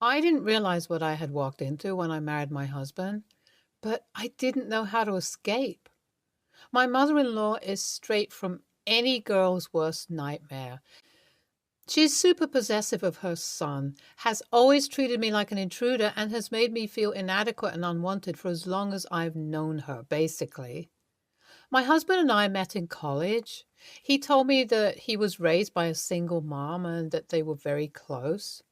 I didn't realize what I had walked into when I married my husband, but I didn't know how to escape. My mother in law is straight from any girl's worst nightmare. She's super possessive of her son, has always treated me like an intruder, and has made me feel inadequate and unwanted for as long as I've known her, basically. My husband and I met in college. He told me that he was raised by a single mom and that they were very close.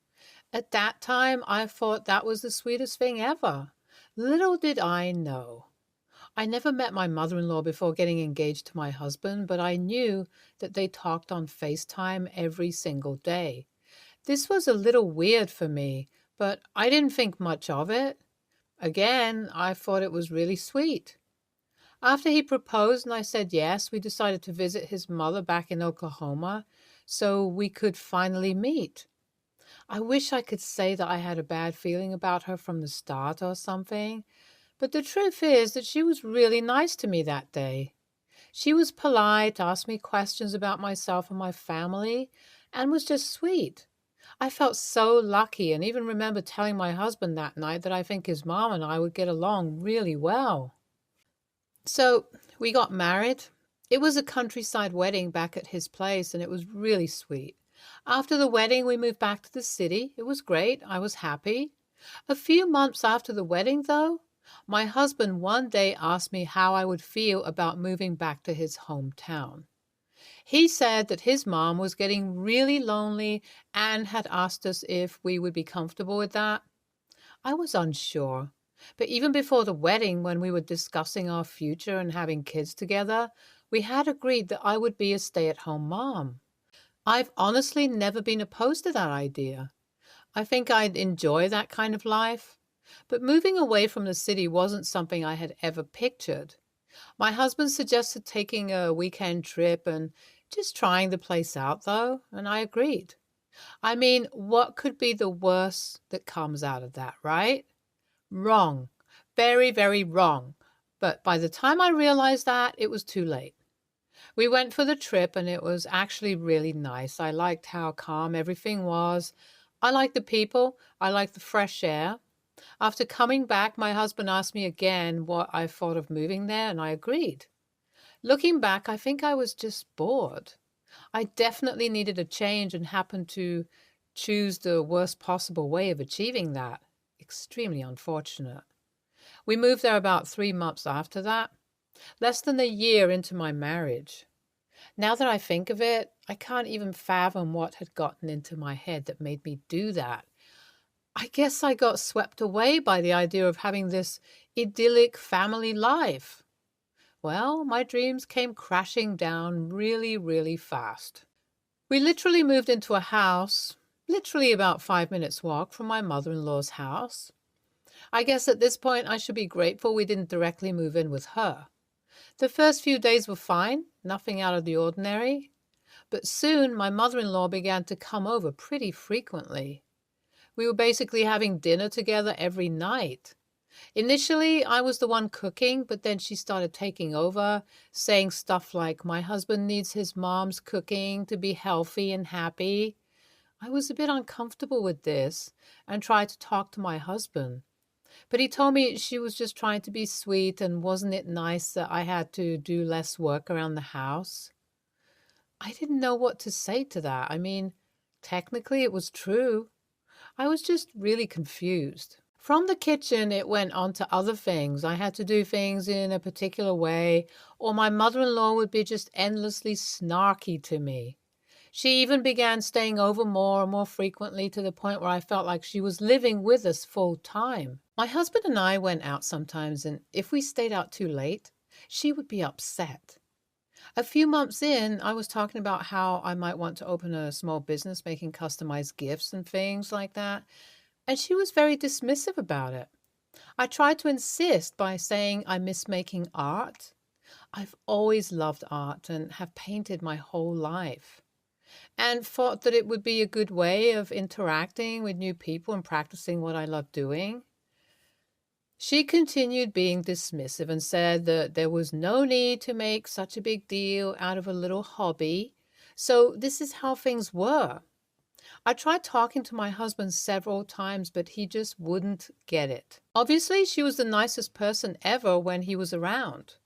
At that time, I thought that was the sweetest thing ever. Little did I know. I never met my mother in law before getting engaged to my husband, but I knew that they talked on FaceTime every single day. This was a little weird for me, but I didn't think much of it. Again, I thought it was really sweet. After he proposed and I said yes, we decided to visit his mother back in Oklahoma so we could finally meet. I wish I could say that I had a bad feeling about her from the start or something, but the truth is that she was really nice to me that day. She was polite, asked me questions about myself and my family, and was just sweet. I felt so lucky and even remember telling my husband that night that I think his mom and I would get along really well. So we got married. It was a countryside wedding back at his place, and it was really sweet. After the wedding, we moved back to the city. It was great. I was happy. A few months after the wedding, though, my husband one day asked me how I would feel about moving back to his hometown. He said that his mom was getting really lonely and had asked us if we would be comfortable with that. I was unsure. But even before the wedding, when we were discussing our future and having kids together, we had agreed that I would be a stay-at-home mom. I've honestly never been opposed to that idea. I think I'd enjoy that kind of life. But moving away from the city wasn't something I had ever pictured. My husband suggested taking a weekend trip and just trying the place out, though, and I agreed. I mean, what could be the worst that comes out of that, right? Wrong. Very, very wrong. But by the time I realized that, it was too late. We went for the trip and it was actually really nice. I liked how calm everything was. I liked the people. I liked the fresh air. After coming back, my husband asked me again what I thought of moving there, and I agreed. Looking back, I think I was just bored. I definitely needed a change and happened to choose the worst possible way of achieving that. Extremely unfortunate. We moved there about 3 months after that, less than a year into my marriage. Now that I think of it, I can't even fathom what had gotten into my head that made me do that. I guess I got swept away by the idea of having this idyllic family life. Well, my dreams came crashing down really, really fast. We literally moved into a house, literally about 5 minutes walk from my mother-in-law's house. I guess at this point I should be grateful we didn't directly move in with her. The first few days were fine, nothing out of the ordinary. But soon my mother-in-law began to come over pretty frequently. We were basically having dinner together every night. Initially, I was the one cooking, but then she started taking over, saying stuff like, "My husband needs his mom's cooking to be healthy and happy." I was a bit uncomfortable with this and tried to talk to my husband. But he told me she was just trying to be sweet and wasn't it nice that I had to do less work around the house? I didn't know what to say to that. I mean, technically it was true. I was just really confused. From the kitchen, it went on to other things. I had to do things in a particular way, or my mother-in-law would be just endlessly snarky to me. She even began staying over more and more frequently to the point where I felt like she was living with us full time. My husband and I went out sometimes, and if we stayed out too late, she would be upset. A few months in, I was talking about how I might want to open a small business making customized gifts and things like that, and she was very dismissive about it. I tried to insist by saying I miss making art. I've always loved art and have painted my whole life, and thought that it would be a good way of interacting with new people and practicing what I love doing. She continued being dismissive and said that there was no need to make such a big deal out of a little hobby, so this is how things were. I tried talking to my husband several times, but he just wouldn't get it. Obviously, she was the nicest person ever when he was around.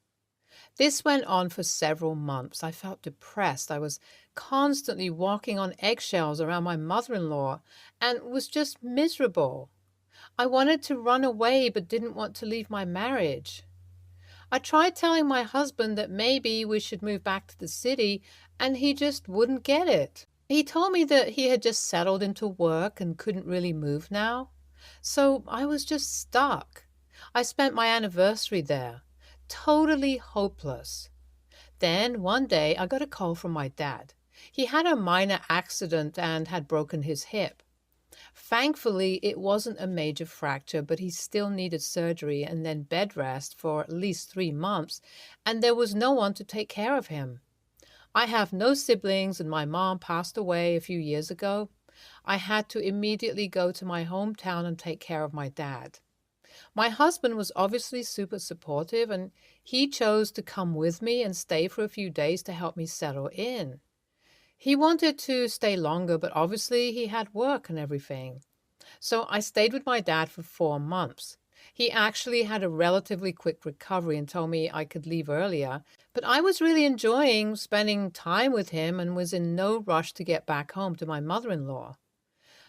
This went on for several months. I felt depressed. I was constantly walking on eggshells around my mother-in-law and was just miserable. I wanted to run away but didn't want to leave my marriage. I tried telling my husband that maybe we should move back to the city, and he just wouldn't get it. He told me that he had just settled into work and couldn't really move now. So I was just stuck. I spent my anniversary there, totally hopeless. Then one day I got a call from my dad. He had a minor accident and had broken his hip. Thankfully, it wasn't a major fracture, but he still needed surgery and then bed rest for at least 3 months, and there was no one to take care of him. I have no siblings, and my mom passed away a few years ago. I had to immediately go to my hometown and take care of my dad. My husband was obviously super supportive, and he chose to come with me and stay for a few days to help me settle in. He wanted to stay longer, but obviously he had work and everything. So I stayed with my dad for 4 months. He actually had a relatively quick recovery and told me I could leave earlier, but I was really enjoying spending time with him and was in no rush to get back home to my mother-in-law.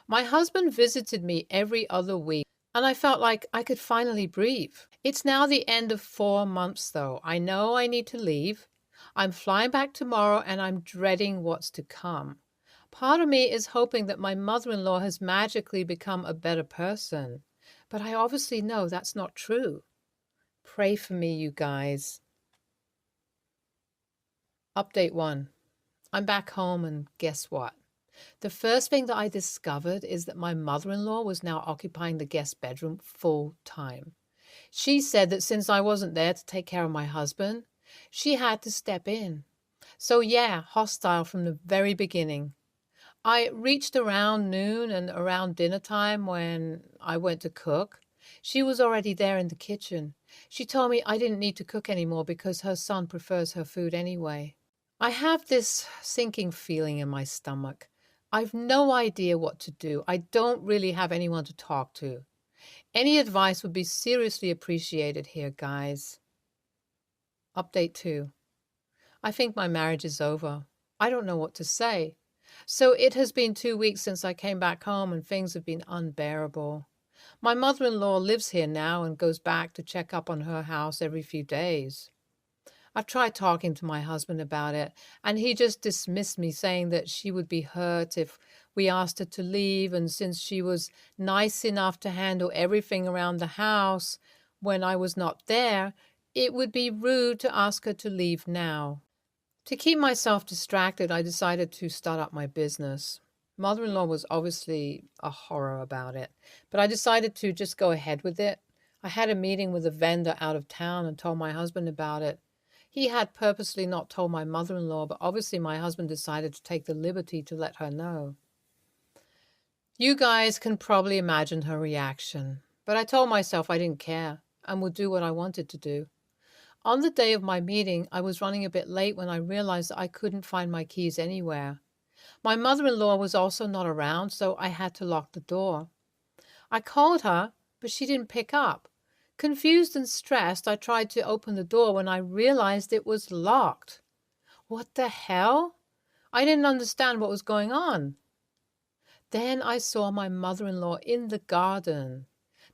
My husband visited me every other week, and I felt like I could finally breathe. It's now the end of 4 months, though. I know I need to leave. I'm flying back tomorrow, and I'm dreading what's to come. Part of me is hoping that my mother-in-law has magically become a better person, but I obviously know that's not true. Pray for me, you guys. Update 1. I'm back home, and guess what? The first thing that I discovered is that my mother-in-law was now occupying the guest bedroom full time. She said that since I wasn't there to take care of my husband, she had to step in. So yeah, hostile from the very beginning. I reached around noon, and around dinner time when I went to cook, she was already there in the kitchen. She told me I didn't need to cook anymore because her son prefers her food anyway. I have this sinking feeling in my stomach. I've no idea what to do. I don't really have anyone to talk to. Any advice would be seriously appreciated here, guys. Update 2. I think my marriage is over. I don't know what to say. So it has been 2 weeks since I came back home, and things have been unbearable. My mother-in-law lives here now and goes back to check up on her house every few days. I've tried talking to my husband about it, and he just dismissed me, saying that she would be hurt if we asked her to leave, and since she was nice enough to handle everything around the house when I was not there, it would be rude to ask her to leave now. To keep myself distracted, I decided to start up my business. Mother-in-law was obviously a horror about it, but I decided to just go ahead with it. I had a meeting with a vendor out of town and told my husband about it. He had purposely not told my mother-in-law, but obviously my husband decided to take the liberty to let her know. You guys can probably imagine her reaction, but I told myself I didn't care and would do what I wanted to do. On the day of my meeting, I was running a bit late when I realized that I couldn't find my keys anywhere. My mother-in-law was also not around, so I had to lock the door. I called her, but she didn't pick up. Confused and stressed, I tried to open the door when I realized it was locked. What the hell? I didn't understand what was going on. Then I saw my mother-in-law in the garden.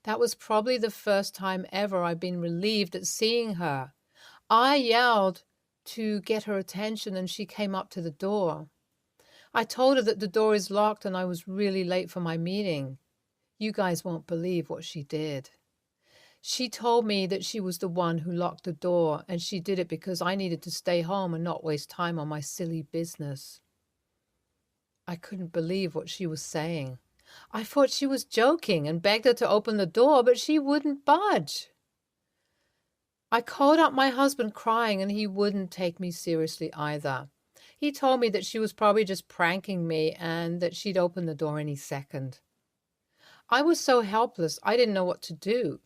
That was probably the first time ever I'd been relieved at seeing her. I yelled to get her attention, and she came up to the door. I told her that the door is locked and I was really late for my meeting. You guys won't believe what she did. She told me that she was the one who locked the door, and she did it because I needed to stay home and not waste time on my silly business. I couldn't believe what she was saying. I thought she was joking and begged her to open the door, but she wouldn't budge. I called up my husband crying, and he wouldn't take me seriously either. He told me that she was probably just pranking me and that she'd open the door any second. I was so helpless, I didn't know what to do.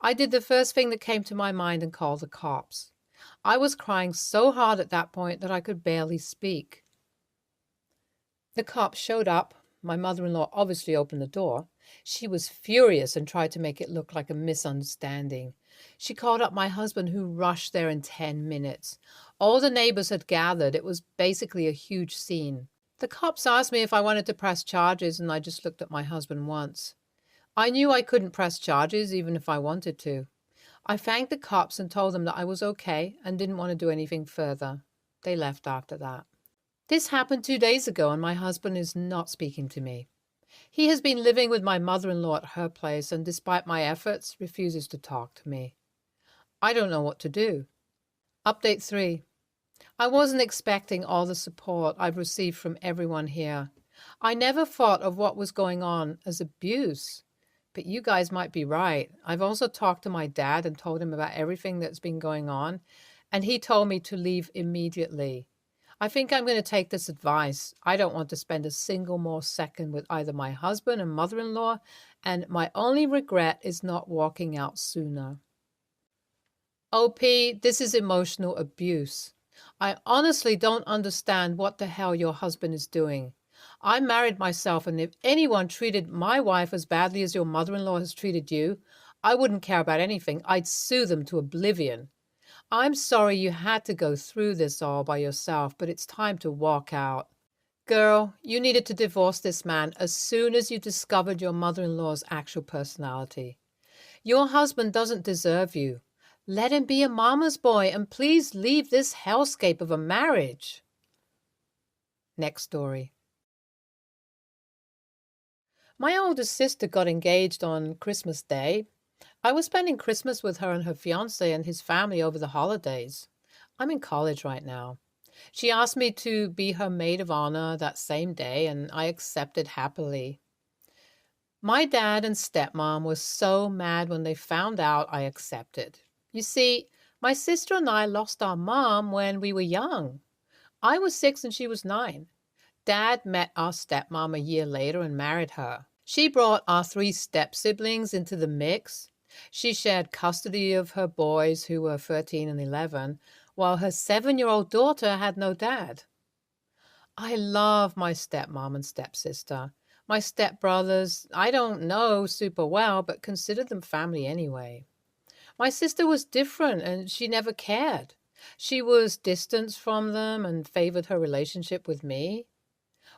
I did the first thing that came to my mind and called the cops. I was crying so hard at that point that I could barely speak. The cops showed up. My mother-in-law obviously opened the door. She was furious and tried to make it look like a misunderstanding. She called up my husband, who rushed there in 10 minutes. All the neighbors had gathered. It was basically a huge scene. The cops asked me if I wanted to press charges, and I just looked at my husband once. I knew I couldn't press charges even if I wanted to. I thanked the cops and told them that I was okay and didn't want to do anything further. They left after that. This happened 2 days ago, and my husband is not speaking to me. He has been living with my mother-in-law at her place, and despite my efforts, refuses to talk to me. I don't know what to do. Update 3. I wasn't expecting all the support I've received from everyone here. I never thought of what was going on as abuse. But you guys might be right. I've also talked to my dad and told him about everything that's been going on, and he told me to leave immediately. I think I'm going to take this advice. I don't want to spend a single more second with either my husband and mother-in-law, and my only regret is not walking out sooner. OP, this is emotional abuse. I honestly don't understand what the hell your husband is doing. I married myself, and if anyone treated my wife as badly as your mother-in-law has treated you, I wouldn't care about anything. I'd sue them to oblivion. I'm sorry you had to go through this all by yourself, but it's time to walk out. Girl, you needed to divorce this man as soon as you discovered your mother-in-law's actual personality. Your husband doesn't deserve you. Let him be a mama's boy, and please leave this hellscape of a marriage. Next story. My oldest sister got engaged on Christmas Day. I was spending Christmas with her and her fiancé and his family over the holidays. I'm in college right now. She asked me to be her maid of honor that same day, and I accepted happily. My dad and stepmom were so mad when they found out I accepted. You see, my sister and I lost our mom when we were young. I was 6 and she was 9. Dad met our stepmom a year later and married her. She brought our 3 step-siblings into the mix. She shared custody of her boys, who were 13 and 11, while her 7-year-old daughter had no dad. I love my stepmom and stepsister. My stepbrothers, I don't know super well, but consider them family anyway. My sister was different, and she never cared. She was distanced from them and favored her relationship with me.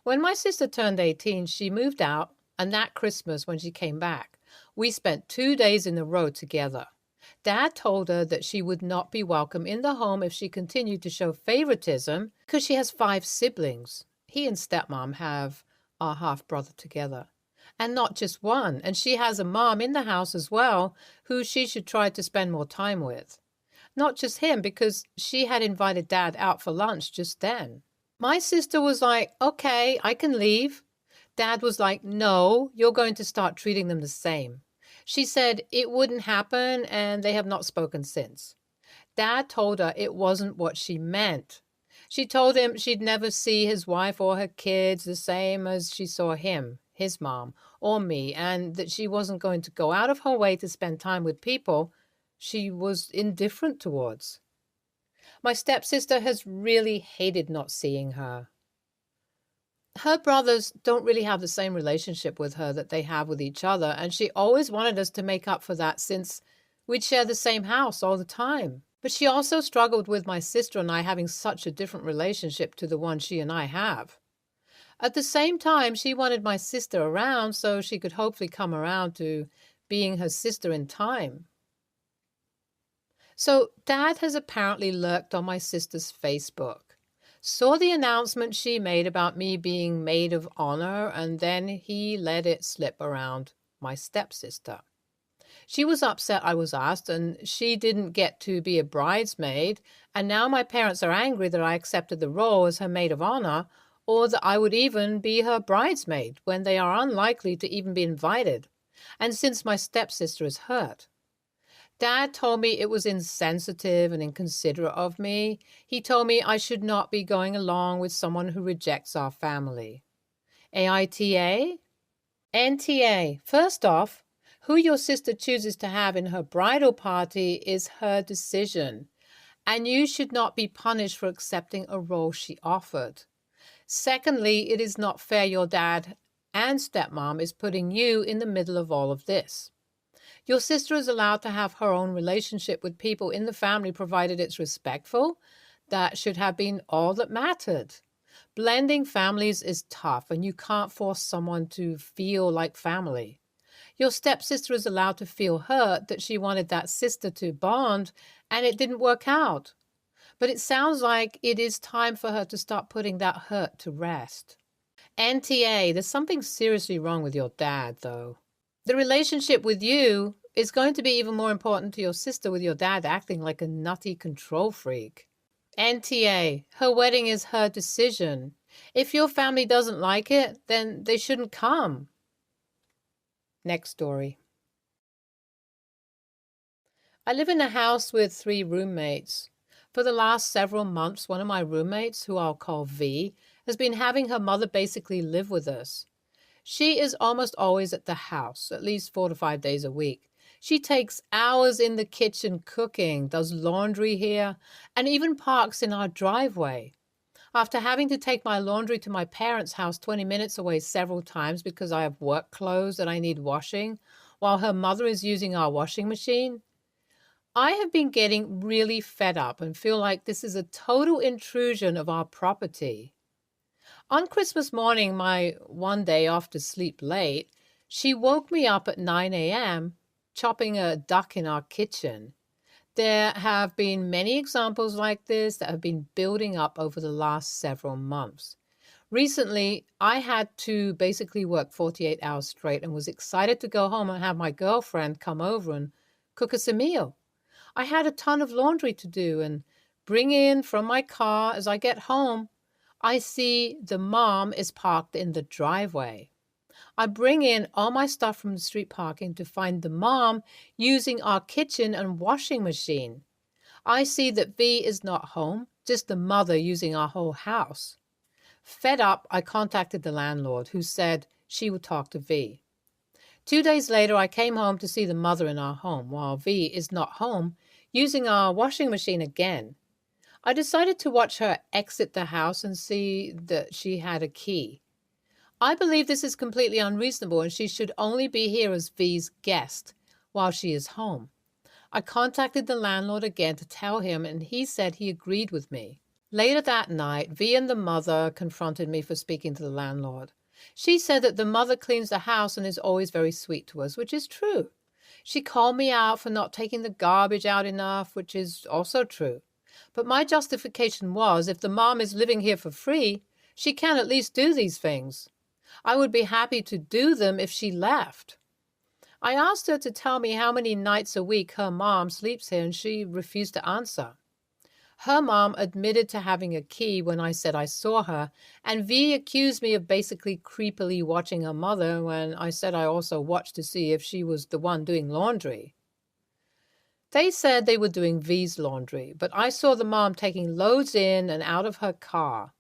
When my sister turned 18, she moved out, and that Christmas when she came back, we spent 2 days in a row together. Dad told her that she would not be welcome in the home if she continued to show favoritism because she has 5 siblings. He and stepmom have our half-brother together. And not just one, and she has a mom in the house as well who she should try to spend more time with. Not just him, because she had invited Dad out for lunch just then. My sister was like, okay, I can leave. Dad was like, no, you're going to start treating them the same. She said it wouldn't happen, and they have not spoken since. Dad told her it wasn't what she meant. She told him she'd never see his wife or her kids the same as she saw him, his mom, or me, and that she wasn't going to go out of her way to spend time with people she was indifferent towards. My stepsister has really hated not seeing her. Her brothers don't really have the same relationship with her that they have with each other, and she always wanted us to make up for that since we'd share the same house all the time. But she also struggled with my sister and I having such a different relationship to the one she and I have. At the same time, she wanted my sister around so she could hopefully come around to being her sister in time. So Dad has apparently lurked on my sister's Facebook, saw the announcement she made about me being maid of honor, and then he let it slip around my stepsister. She was upset I was asked, and she didn't get to be a bridesmaid, and now my parents are angry that I accepted the role as her maid of honor, or that I would even be her bridesmaid when they are unlikely to even be invited, and since my stepsister is hurt. Dad told me it was insensitive and inconsiderate of me. He told me I should not be going along with someone who rejects our family. AITA? NTA. First off, who your sister chooses to have in her bridal party is her decision, and you should not be punished for accepting a role she offered. Secondly, it is not fair your dad and stepmom is putting you in the middle of all of this. Your sister is allowed to have her own relationship with people in the family provided it's respectful. That should have been all that mattered. Blending families is tough, and you can't force someone to feel like family. Your stepsister is allowed to feel hurt that she wanted that sister to bond and it didn't work out. But it sounds like it is time for her to start putting that hurt to rest. NTA, there's something seriously wrong with your dad, though. The relationship with you is going to be even more important to your sister with your dad acting like a nutty control freak. NTA, her wedding is her decision. If your family doesn't like it, then they shouldn't come. Next story. I live in a house with 3 roommates. For the last several months, one of my roommates, who I'll call V, has been having her mother basically live with us. She is almost always at the house, at least 4 to 5 days a week. She takes hours in the kitchen cooking, does laundry here, and even parks in our driveway. After having to take my laundry to my parents' house 20 minutes away several times because I have work clothes that I need washing, while her mother is using our washing machine, I have been getting really fed up and feel like this is a total intrusion of our property. On Christmas morning, my one day off to sleep late, she woke me up at 9 a.m., chopping a duck in our kitchen. There have been many examples like this that have been building up over the last several months. Recently, I had to basically work 48 hours straight and was excited to go home and have my girlfriend come over and cook us a meal. I had a ton of laundry to do and bring in from my car. As I get home, I see the mom is parked in the driveway. I bring in all my stuff from the street parking to find the mom using our kitchen and washing machine. I see that V is not home, just the mother using our whole house. Fed up, I contacted the landlord, who said she would talk to V. 2 days later, I came home to see the mother in our home, while V is not home, using our washing machine again. I decided to watch her exit the house and see that she had a key. I believe this is completely unreasonable and she should only be here as V's guest while she is home. I contacted the landlord again to tell him, and he said he agreed with me. Later that night, V and the mother confronted me for speaking to the landlord. She said that the mother cleans the house and is always very sweet to us, which is true. She called me out for not taking the garbage out enough, which is also true. But my justification was, if the mom is living here for free, she can at least do these things. I would be happy to do them if she left. I asked her to tell me how many nights a week her mom sleeps here, and she refused to answer. Her mom admitted to having a key when I said I saw her, and V accused me of basically creepily watching her mother when I said I also watched to see if she was the one doing laundry. They said they were doing V's laundry, but I saw the mom taking loads in and out of her car.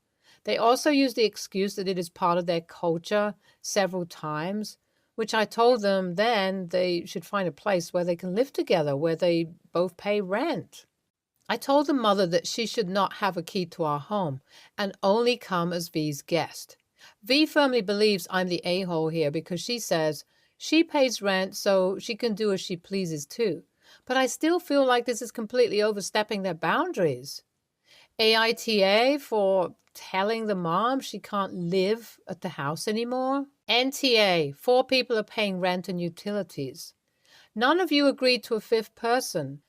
They also used the excuse that it is part of their culture several times, which I told them then they should find a place where they can live together, where they both pay rent. I told the mother that she should not have a key to our home and only come as V's guest. V firmly believes I'm the a-hole here because she says she pays rent so she can do as she pleases too. But I still feel like this is completely overstepping their boundaries. AITA for telling the mom she can't live at the house anymore. NTA, 4 people are paying rent and utilities. None of you agreed to a 5th person.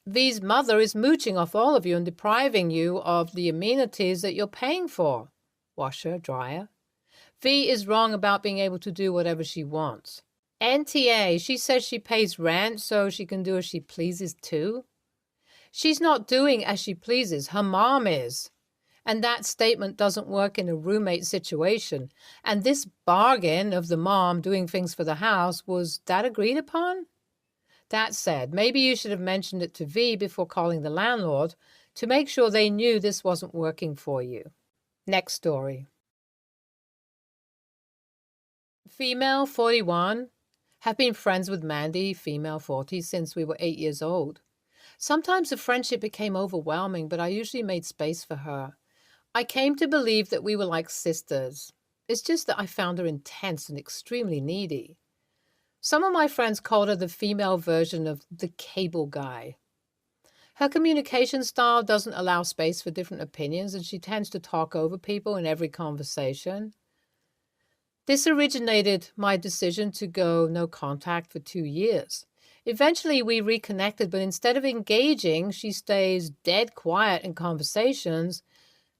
V's mother is mooching off all of you and depriving you of the amenities that you're paying for. Washer, dryer. V is wrong about being able to do whatever she wants. NTA, she says she pays rent so she can do as she pleases too. She's not doing as she pleases, her mom is. And that statement doesn't work in a roommate situation. And this bargain of the mom doing things for the house, was that agreed upon? That said, maybe you should have mentioned it to V before calling the landlord to make sure they knew this wasn't working for you. Next story. Female 41. Have been friends with Mandy, female 40, since we were 8 years old. Sometimes the friendship became overwhelming, but I usually made space for her. I came to believe that we were like sisters. It's just that I found her intense and extremely needy. Some of my friends called her the female version of the cable guy. Her communication style doesn't allow space for different opinions, and she tends to talk over people in every conversation. This originated my decision to go no contact for 2 years. Eventually, we reconnected, but instead of engaging, she stays dead quiet in conversations,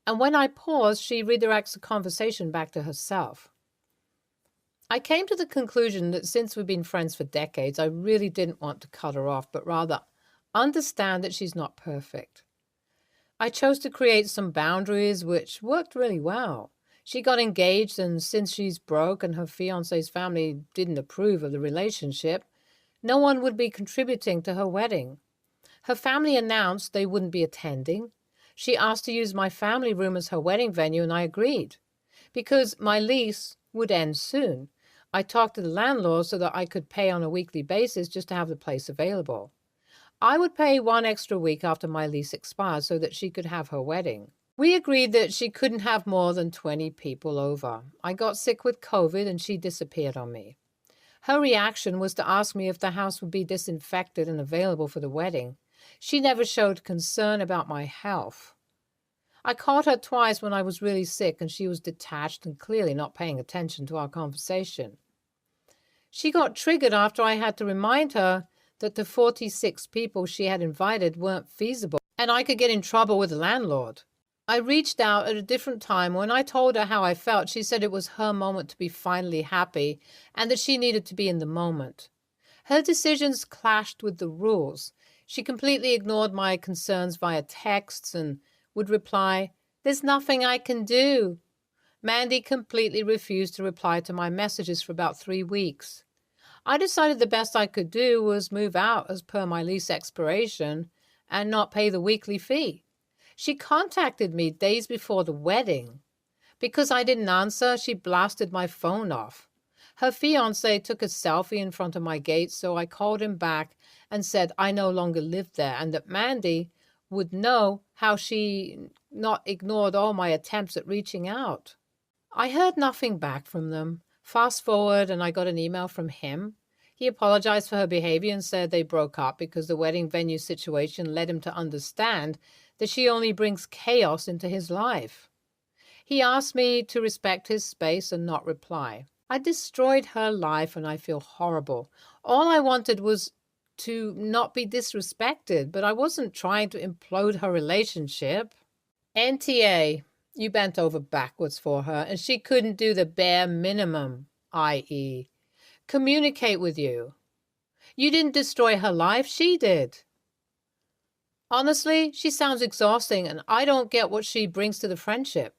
and when I pause, she redirects the conversation back to herself. I came to the conclusion that since we've been friends for decades, I really didn't want to cut her off, but rather understand that she's not perfect. I chose to create some boundaries, which worked really well. She got engaged, and since she's broke and her fiance's family didn't approve of the relationship, no one would be contributing to her wedding. Her family announced they wouldn't be attending. She asked to use my family room as her wedding venue, and I agreed. Because my lease would end soon, I talked to the landlord so that I could pay on a weekly basis just to have the place available. I would pay 1 extra week after my lease expired so that she could have her wedding. We agreed that she couldn't have more than 20 people over. I got sick with COVID and she disappeared on me. Her reaction was to ask me if the house would be disinfected and available for the wedding. She never showed concern about my health. I called her twice when I was really sick and she was detached and clearly not paying attention to our conversation. She got triggered after I had to remind her that the 46 people she had invited weren't feasible and I could get in trouble with the landlord. I reached out at a different time. When I told her how I felt, she said it was her moment to be finally happy and that she needed to be in the moment. Her decisions clashed with the rules. She completely ignored my concerns via texts and would reply, "There's nothing I can do." Mandy completely refused to reply to my messages for about 3 weeks. I decided the best I could do was move out as per my lease expiration and not pay the weekly fee. She contacted me days before the wedding. Because I didn't answer, she blasted my phone off. Her fiancé took a selfie in front of my gate, so I called him back and said I no longer lived there and that Mandy would know how she not ignored all my attempts at reaching out. I heard nothing back from them. Fast forward, and I got an email from him. He apologized for her behavior and said they broke up because the wedding venue situation led him to understand that she only brings chaos into his life. He asked me to respect his space and not reply. I destroyed her life and I feel horrible. All I wanted was to not be disrespected, but I wasn't trying to implode her relationship. NTA, you bent over backwards for her and she couldn't do the bare minimum, i.e., communicate with you. You didn't destroy her life, she did. Honestly, she sounds exhausting and I don't get what she brings to the friendship.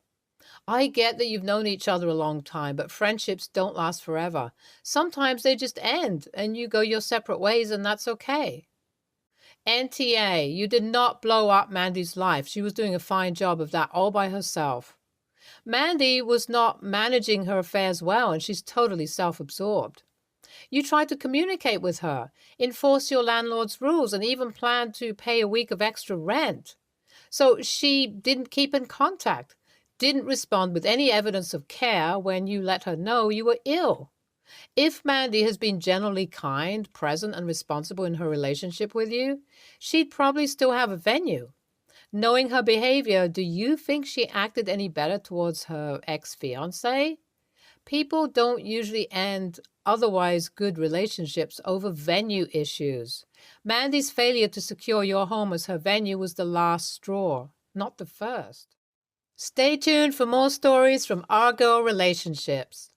I get that you've known each other a long time, but friendships don't last forever. Sometimes they just end and you go your separate ways and that's okay. NTA, you did not blow up Mandy's life. She was doing a fine job of that all by herself. Mandy was not managing her affairs well and she's totally self-absorbed. You tried to communicate with her, enforce your landlord's rules, and even planned to pay a week of extra rent. So she didn't keep in contact, didn't respond with any evidence of care when you let her know you were ill. If Mandy has been generally kind, present, and responsible in her relationship with you, she'd probably still have a venue. Knowing her behavior, do you think she acted any better towards her ex-fiancé? People don't usually end otherwise good relationships over venue issues. Mandy's failure to secure your home as her venue was the last straw, not the first. Stay tuned for more stories from Our Girl Relationships.